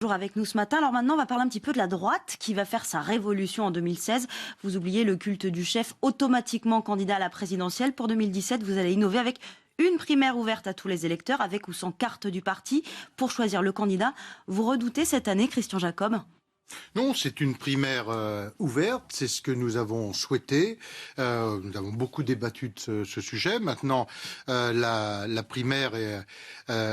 Toujours avec nous ce matin. Alors maintenant, on va parler un petit peu de la droite qui va faire sa révolution en 2016. Vous oubliez le culte du chef automatiquement candidat à la présidentielle. Pour 2017, vous allez innover avec une primaire ouverte à tous les électeurs, avec ou sans carte du parti, pour choisir le candidat. Vous redoutez cette année, Christian Jacob ? Non, c'est une primaire ouverte, c'est ce que nous avons souhaité. Nous avons beaucoup débattu de ce sujet. Maintenant, la primaire est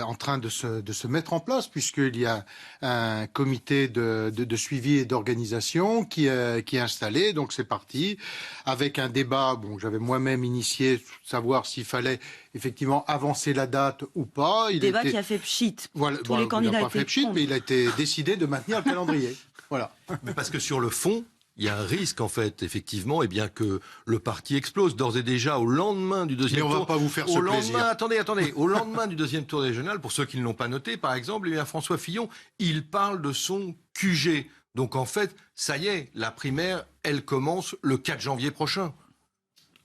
en train de se mettre en place, puisqu'il y a un comité de suivi et d'organisation qui est installé. Donc c'est parti, avec un débat, j'avais moi-même initié, savoir s'il fallait effectivement avancer la date ou pas. Débat qui a fait pchit. Voilà, Tous les candidats il n'a pas fait pchit, mais il a été décidé de maintenir le calendrier. Voilà. Mais parce que sur le fond, il y a un risque, en fait, effectivement, que le parti explose. D'ores et déjà, au lendemain du deuxième tour... Mais on ne va pas vous faire ce plaisir. Attendez. Au lendemain du deuxième tour régional, pour ceux qui ne l'ont pas noté, par exemple, François Fillon, il parle de son QG. Donc, en fait, ça y est, la primaire, elle commence le 4 janvier prochain.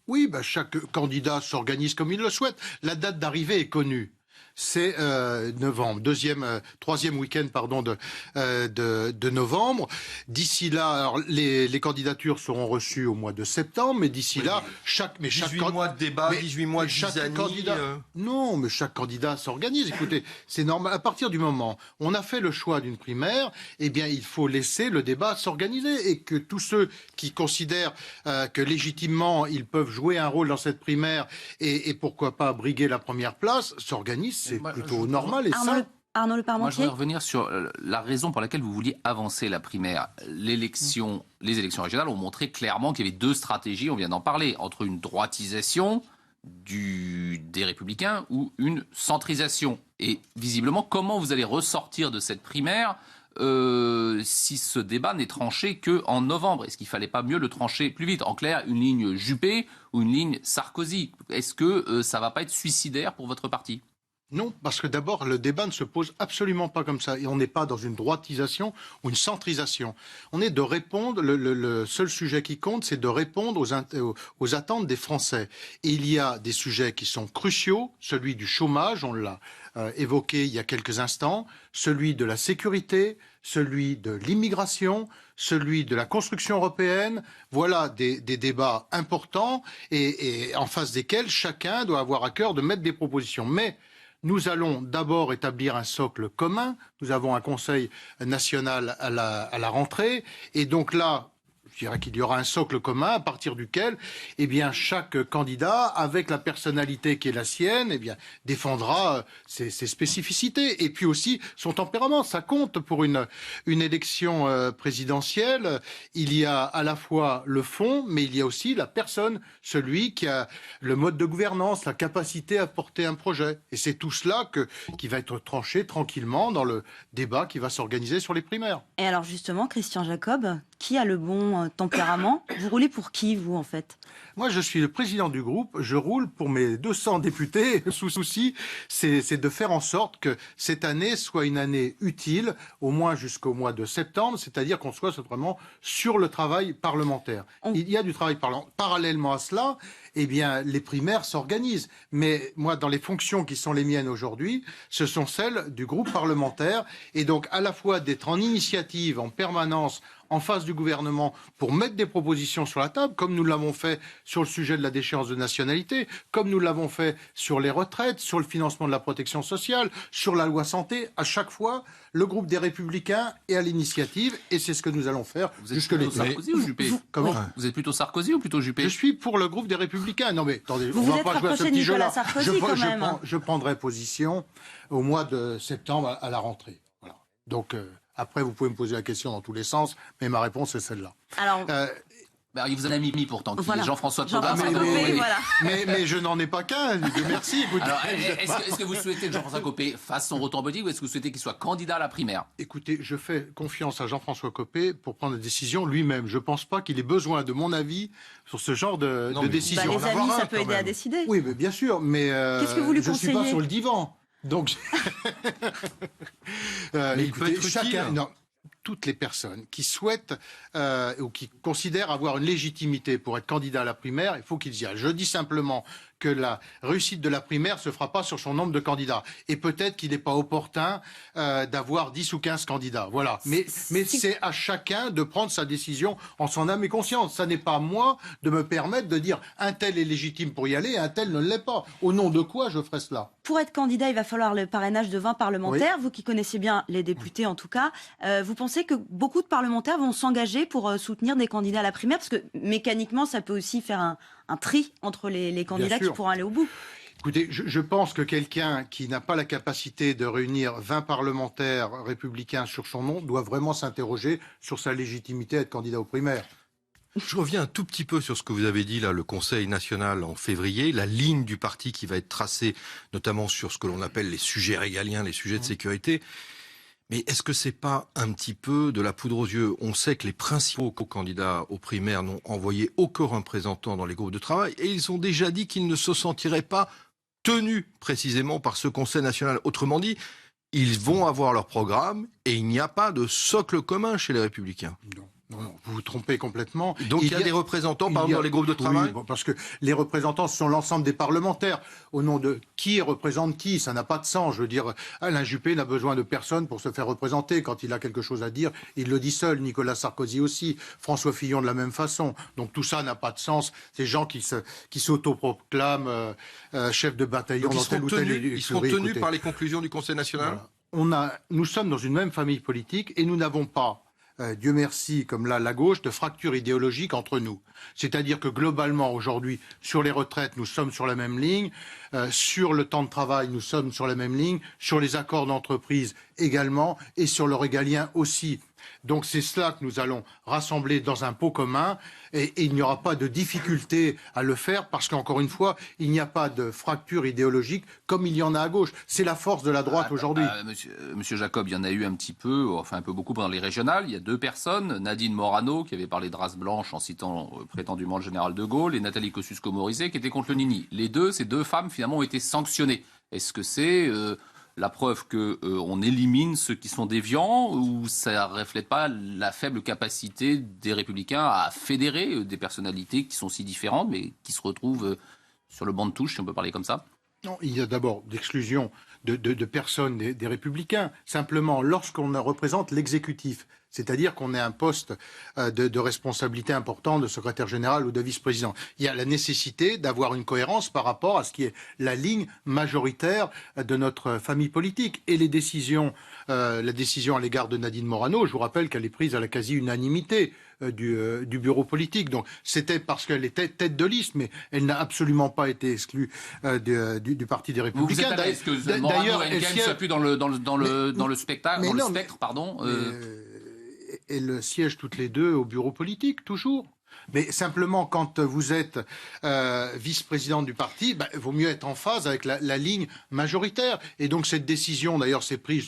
Oui, chaque candidat s'organise comme il le souhaite. La date d'arrivée est connue. C'est novembre, troisième week-end de novembre. D'ici là, alors, les candidatures seront reçues au mois de septembre, mais d'ici là, 18 mois de débat, 18 mois de zizanie. Non, mais chaque candidat s'organise. Écoutez, c'est normal. À partir du moment où on a fait le choix d'une primaire, il faut laisser le débat s'organiser et que tous ceux qui considèrent que légitimement ils peuvent jouer un rôle dans cette primaire et pourquoi pas briguer la première place s'organisent. C'est plutôt normal et sain. Arnaud Le Parmentier. Moi, je voudrais revenir sur la raison pour laquelle vous vouliez avancer la primaire. Les élections régionales ont montré clairement qu'il y avait deux stratégies, on vient d'en parler, entre une droitisation des Républicains ou une centrisation. Et visiblement, comment vous allez ressortir de cette primaire si ce débat n'est tranché qu'en novembre? Est-ce qu'il ne fallait pas mieux le trancher plus vite? En clair, une ligne Juppé ou une ligne Sarkozy? Est-ce que ça ne va pas être suicidaire pour votre parti? Non, parce que d'abord, le débat ne se pose absolument pas comme ça. Et on n'est pas dans une droitisation ou une centrisation. On est de répondre, le seul sujet qui compte, c'est de répondre aux attentes des Français. Et il y a des sujets qui sont cruciaux, celui du chômage, on l'a évoqué il y a quelques instants, celui de la sécurité, celui de l'immigration, celui de la construction européenne. Voilà des débats importants et en face desquels chacun doit avoir à cœur de mettre des propositions. Mais nous allons d'abord établir un socle commun. Nous avons un Conseil national à la rentrée. Et donc là, je dirais qu'il y aura un socle commun à partir duquel chaque candidat, avec la personnalité qui est la sienne, défendra ses spécificités. Et puis aussi son tempérament. Ça compte pour une élection présidentielle. Il y a à la fois le fond, mais il y a aussi la personne, celui qui a le mode de gouvernance, la capacité à porter un projet. Et c'est tout cela qui va être tranché tranquillement dans le débat qui va s'organiser sur les primaires. Et alors justement, Christian Jacob, qui a le bon tempérament? Vous roulez pour qui, vous, en fait? Moi, je suis le président du groupe. Je roule pour mes 200 députés. Le souci, c'est de faire en sorte que cette année soit une année utile, au moins jusqu'au mois de septembre, c'est-à-dire qu'on soit vraiment sur le travail parlementaire. Il y a du travail parlementaire. Parallèlement à cela, les primaires s'organisent. Mais moi, dans les fonctions qui sont les miennes aujourd'hui, ce sont celles du groupe parlementaire. Et donc, à la fois d'être en initiative en permanence en face du gouvernement pour mettre des propositions sur la table, comme nous l'avons fait sur le sujet de la déchéance de nationalité, comme nous l'avons fait sur les retraites, sur le financement de la protection sociale, sur la loi santé. À chaque fois, le groupe des Républicains est à l'initiative et c'est ce que nous allons faire jusque l'été. Sarkozy ou Juppé? Comment? Vous êtes plutôt Sarkozy ou plutôt Juppé? Je suis pour le groupe des Républicains. Non mais attendez, vous on va pas jouer à ce petit jeu-là. Je prendrai position au mois de septembre à la rentrée. Voilà. Donc après, vous pouvez me poser la question dans tous les sens, mais ma réponse est celle-là. Alors, il vous en a mis pourtant, voilà. Jean-François Copé. Mais je n'en ai pas qu'un. Merci. Écoutez, alors, est-ce que vous souhaitez que Jean-François Copé fasse son retour politique ou est-ce que vous souhaitez qu'il soit candidat à la primaire? Écoutez, je fais confiance à Jean-François Copé pour prendre la décision lui-même. Je ne pense pas qu'il ait besoin de mon avis sur ce genre de décision. Les amis, ça peut aider à décider. Oui, mais bien sûr. Mais qu'est-ce que vous lui conseillez? Je ne suis pas sur le divan. Donc, mais il peut être chacun. Toutes les personnes qui souhaitent ou qui considèrent avoir une légitimité pour être candidat à la primaire, il faut qu'ils y aillent. Je dis simplement que la réussite de la primaire se fera pas sur son nombre de candidats. Et peut-être qu'il n'est pas opportun d'avoir 10 ou 15 candidats. Voilà. Mais c'est à chacun de prendre sa décision en son âme et conscience. Ça n'est pas à moi de me permettre de dire un tel est légitime pour y aller, un tel ne l'est pas. Au nom de quoi je ferai cela? Pour être candidat, il va falloir le parrainage de 20 parlementaires. Oui. Vous qui connaissez bien les députés en tout cas, vous pensez que beaucoup de parlementaires vont s'engager pour soutenir des candidats à la primaire? Parce que mécaniquement, ça peut aussi faire un tri entre les candidats qui pourront aller au bout. Écoutez, je pense que quelqu'un qui n'a pas la capacité de réunir 20 parlementaires républicains sur son nom doit vraiment s'interroger sur sa légitimité à être candidat aux primaires. Je reviens un tout petit peu sur ce que vous avez dit là, le Conseil national en février, la ligne du parti qui va être tracée, notamment sur ce que l'on appelle les sujets régaliens, les sujets de sécurité. Mais est-ce que c'est pas un petit peu de la poudre aux yeux? On sait que les principaux candidats aux primaires n'ont envoyé aucun représentant dans les groupes de travail et ils ont déjà dit qu'ils ne se sentiraient pas tenus précisément par ce Conseil national. Autrement dit, ils vont avoir leur programme et il n'y a pas de socle commun chez les Républicains. Non, vous vous trompez complètement. Donc il y a des représentants, par exemple, dans les groupes de travail? Oui, parce que les représentants, ce sont l'ensemble des parlementaires. Au nom de qui représente qui? Ça n'a pas de sens. Je veux dire, Alain Juppé n'a besoin de personne pour se faire représenter. Quand il a quelque chose à dire, il le dit seul. Nicolas Sarkozy aussi. François Fillon de la même façon. Donc tout ça n'a pas de sens. Ces gens qui s'autoproclament chefs de bataillon dans tel ou tel écurie. Ils seront tenus par les conclusions du Conseil national? Voilà. Nous sommes dans une même famille politique et nous n'avons pas... Dieu merci, comme là, la gauche, de fracture idéologique entre nous. C'est-à-dire que globalement, aujourd'hui, sur les retraites, nous sommes sur la même ligne, sur le temps de travail, nous sommes sur la même ligne, sur les accords d'entreprise également, et sur le régalien aussi. Donc c'est cela que nous allons rassembler dans un pot commun et il n'y aura pas de difficulté à le faire parce qu'encore une fois, il n'y a pas de fracture idéologique comme il y en a à gauche. C'est la force de la droite aujourd'hui. Monsieur Jacob, il y en a eu un petit peu, enfin un peu beaucoup pendant les régionales. Il y a deux personnes, Nadine Morano qui avait parlé de race blanche en citant prétendument le général de Gaulle et Nathalie Kosciusko-Morizet qui était contre le Nini. Ces deux femmes finalement ont été sanctionnées. Est-ce que c'est... la preuve qu'on élimine ceux qui sont déviants ou ça ne reflète pas la faible capacité des Républicains à fédérer des personnalités qui sont si différentes mais qui se retrouvent sur le banc de touche, si on peut parler comme ça? Non, il y a d'abord d'exclusion de personnes des Républicains. Simplement, lorsqu'on représente l'exécutif, c'est-à-dire qu'on ait un poste de responsabilité important de secrétaire général ou de vice-président. Il y a la nécessité d'avoir une cohérence par rapport à ce qui est la ligne majoritaire de notre famille politique. Et la décision à l'égard de Nadine Morano, je vous rappelle qu'elle est prise à la quasi-unanimité du bureau politique. Donc c'était parce qu'elle était tête de liste, mais elle n'a absolument pas été exclue du Parti des Républicains. Vous êtes à l'aise que Morano et Henkel ne soient plus dans le spectacle, dans le spectre, pardon Elles siègent toutes les deux au bureau politique, toujours. Mais simplement, quand vous êtes vice-présidente du parti, il vaut mieux être en phase avec la ligne majoritaire. Et donc cette décision, d'ailleurs, c'est prise,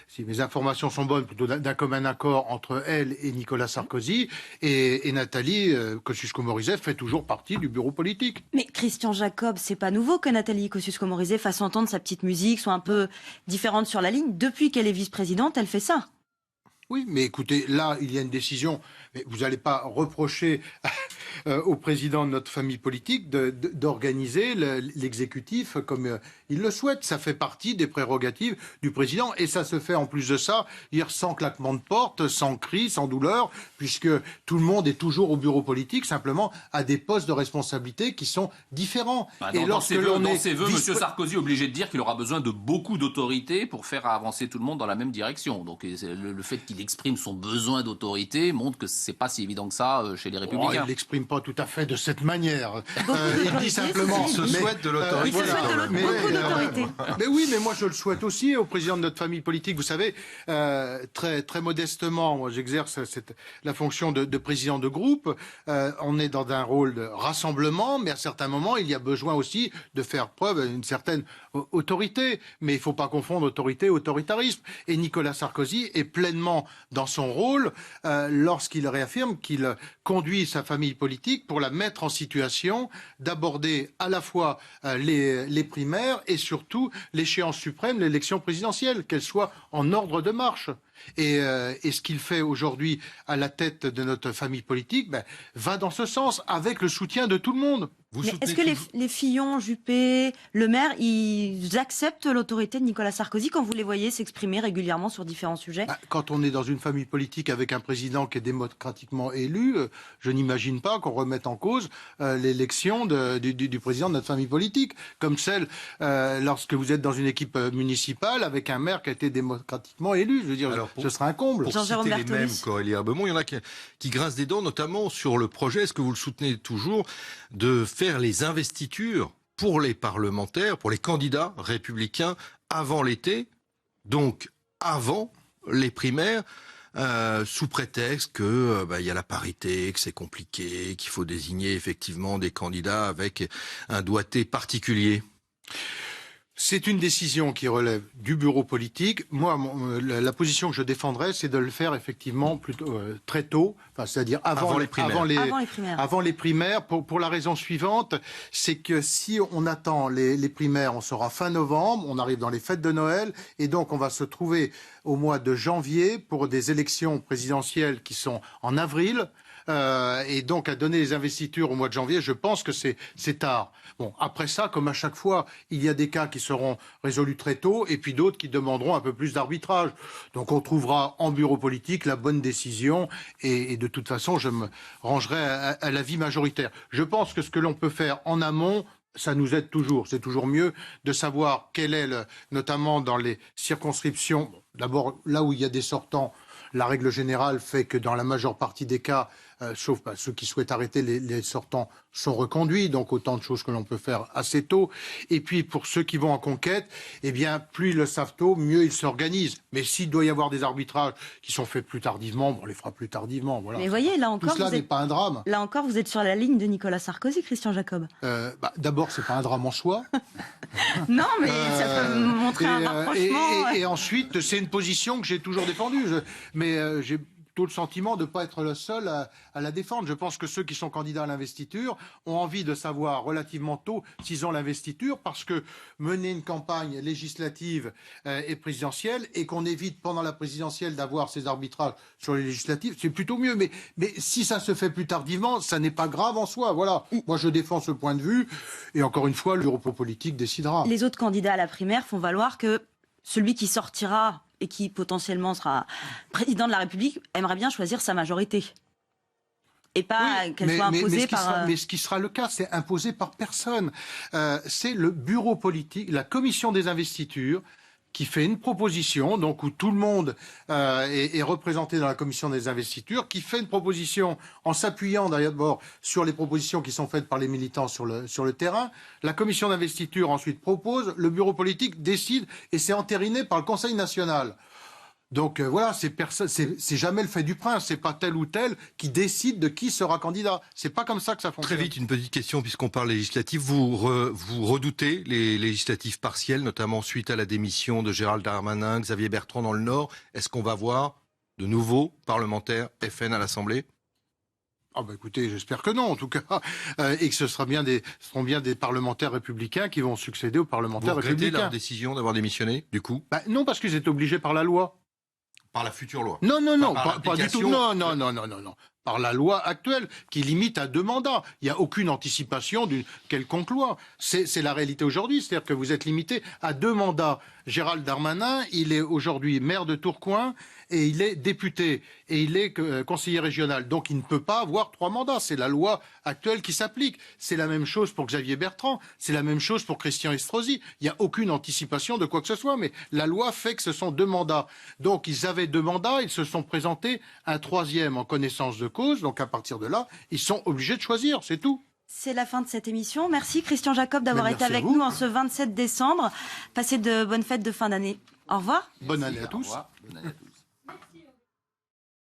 si mes informations sont bonnes, plutôt d'un commun accord entre elle et Nicolas Sarkozy. Et Nathalie Kosciusko-Morizet fait toujours partie du bureau politique. Mais Christian Jacob, c'est pas nouveau que Nathalie Kosciusko-Morizet fasse entendre sa petite musique, soit un peu différente sur la ligne. Depuis qu'elle est vice-présidente, elle fait ça. Oui, mais écoutez, là, il y a une décision. Mais vous n'allez pas reprocher au président de notre famille politique d'organiser l'exécutif comme il le souhaite. Ça fait partie des prérogatives du président et ça se fait en plus de ça, sans claquement de porte, sans cri, sans douleur, puisque tout le monde est toujours au bureau politique, simplement à des postes de responsabilité qui sont différents. Dans ses vœux, M. Sarkozy est obligé de dire qu'il aura besoin de beaucoup d'autorité pour faire avancer tout le monde dans la même direction. Donc le fait qu'il exprime son besoin d'autorité montre que c'est pas si évident que ça chez les Républicains. Il l'exprime pas tout à fait de cette manière. Il dit simplement... Il se souhaite de l'autorité. Mais oui, mais moi je le souhaite aussi au président de notre famille politique. Vous savez, très, très modestement, moi j'exerce la fonction de président de groupe. On est dans un rôle de rassemblement, mais à certains moments, il y a besoin aussi de faire preuve d'une certaine autorité. Mais il ne faut pas confondre autorité et autoritarisme. Et Nicolas Sarkozy est pleinement dans son rôle lorsqu'il réaffirme qu'il conduit sa famille politique pour la mettre en situation d'aborder à la fois les primaires et surtout l'échéance suprême, l'élection présidentielle, qu'elle soit en ordre de marche. Et ce qu'il fait aujourd'hui à la tête de notre famille politique va dans ce sens, avec le soutien de tout le monde. Mais est-ce que les Fillon, Juppé, Le Maire, ils acceptent l'autorité de Nicolas Sarkozy quand vous les voyez s'exprimer régulièrement sur différents sujets? Quand on est dans une famille politique avec un président qui est démocratiquement élu, je n'imagine pas qu'on remette en cause l'élection du président de notre famille politique, comme celle lorsque vous êtes dans une équipe municipale avec un maire qui a été démocratiquement élu. Je veux dire, ce serait un comble. Pour citer les mêmes, Corélie Herbemont, il y en a qui grincent des dents, notamment sur le projet, est-ce que vous le soutenez toujours, de faire les investitures pour les parlementaires, pour les candidats républicains avant l'été, donc avant les primaires, sous prétexte que y a la parité, que c'est compliqué, qu'il faut désigner effectivement des candidats avec un doigté particulier? C'est une décision qui relève du bureau politique. Moi, la position que je défendrais, c'est de le faire effectivement plutôt très tôt, c'est-à-dire avant les primaires. Avant les primaires, pour la raison suivante, c'est que si on attend les primaires, on sera fin novembre, on arrive dans les fêtes de Noël, et donc on va se trouver au mois de janvier pour des élections présidentielles qui sont en avril. Et donc à donner les investitures au mois de janvier, je pense que c'est tard. Bon, après ça, comme à chaque fois, il y a des cas qui seront résolus très tôt et puis d'autres qui demanderont un peu plus d'arbitrage. Donc on trouvera en bureau politique la bonne décision et de toute façon, je me rangerai à l'avis majoritaire. Je pense que ce que l'on peut faire en amont, ça nous aide toujours. C'est toujours mieux de savoir quel est, notamment dans les circonscriptions, d'abord là où il y a des sortants, la règle générale fait que dans la majeure partie des cas, sauf ceux qui souhaitent arrêter, les sortants sont reconduits, donc autant de choses que l'on peut faire assez tôt. Et puis pour ceux qui vont en conquête, eh bien plus ils le savent tôt, mieux ils s'organisent. Mais s'il doit y avoir des arbitrages qui sont faits plus tardivement, on les fera plus tardivement. Voilà. Mais voyez, là encore, tout cela n'est pas un drame. Là encore, vous êtes sur la ligne de Nicolas Sarkozy, Christian Jacob. D'abord, c'est pas un drame en soi. Non, mais ça peut montrer un rapprochement. Et ensuite, c'est une position que j'ai toujours défendue. Mais j'ai plutôt le sentiment de ne pas être le seul à la défendre. Je pense que ceux qui sont candidats à l'investiture ont envie de savoir relativement tôt s'ils ont l'investiture, parce que mener une campagne législative et présidentielle, et qu'on évite pendant la présidentielle d'avoir ces arbitrages sur les législatives, c'est plutôt mieux. Mais si ça se fait plus tardivement, ça n'est pas grave en soi. Voilà. Moi, je défends ce point de vue. Et encore une fois, le bureau politique décidera. Les autres candidats à la primaire font valoir que celui qui sortira et qui potentiellement sera président de la République aimerait bien choisir sa majorité. Et pas qu'elle soit imposée par... Mais ce qui sera le cas, c'est imposé par personne. C'est le bureau politique, la commission des investitures, qui fait une proposition, donc où tout le monde est représenté dans la commission des investitures, qui fait une proposition en s'appuyant d'abord sur les propositions qui sont faites par les militants sur le terrain. La commission d'investiture ensuite propose, le bureau politique décide, et c'est entériné par le Conseil national. Donc voilà, c'est jamais le fait du prince, c'est pas tel ou tel qui décide de qui sera candidat. C'est pas comme ça que ça fonctionne. Très vite, une petite question puisqu'on parle législative. Vous redoutez les législatives partielles, notamment suite à la démission de Gérald Darmanin, Xavier Bertrand dans le Nord. Est-ce qu'on va voir de nouveaux parlementaires FN à l'Assemblée ? Écoutez, j'espère que non, en tout cas, et que ce seront bien des parlementaires républicains qui vont succéder aux parlementaires républicains. Vous regrettez leur décision d'avoir démissionné, du coup ? Non, parce qu'ils étaient obligés par la loi. Par la future loi. Non, pas du tout. Non. Par la loi actuelle, qui limite à 2 mandats. Il n'y a aucune anticipation d'une quelconque loi. C'est la réalité aujourd'hui, c'est-à-dire que vous êtes limité à 2 mandats. Gérald Darmanin, il est aujourd'hui maire de Tourcoing, et il est député, et il est conseiller régional. Donc il ne peut pas avoir 3 mandats. C'est la loi actuelle qui s'applique. C'est la même chose pour Xavier Bertrand. C'est la même chose pour Christian Estrosi. Il n'y a aucune anticipation de quoi que ce soit, mais la loi fait que ce sont 2 mandats. Donc ils avaient 2 mandats, ils se sont présentés un 3e en connaissance de cause. Donc à partir de là, ils sont obligés de choisir, c'est tout. C'est la fin de cette émission. Merci Christian Jacob d'avoir été avec nous en ce 27 décembre. Passez de bonnes fêtes de fin d'année. Au revoir. Bonne année à tous. Bonne année à tous.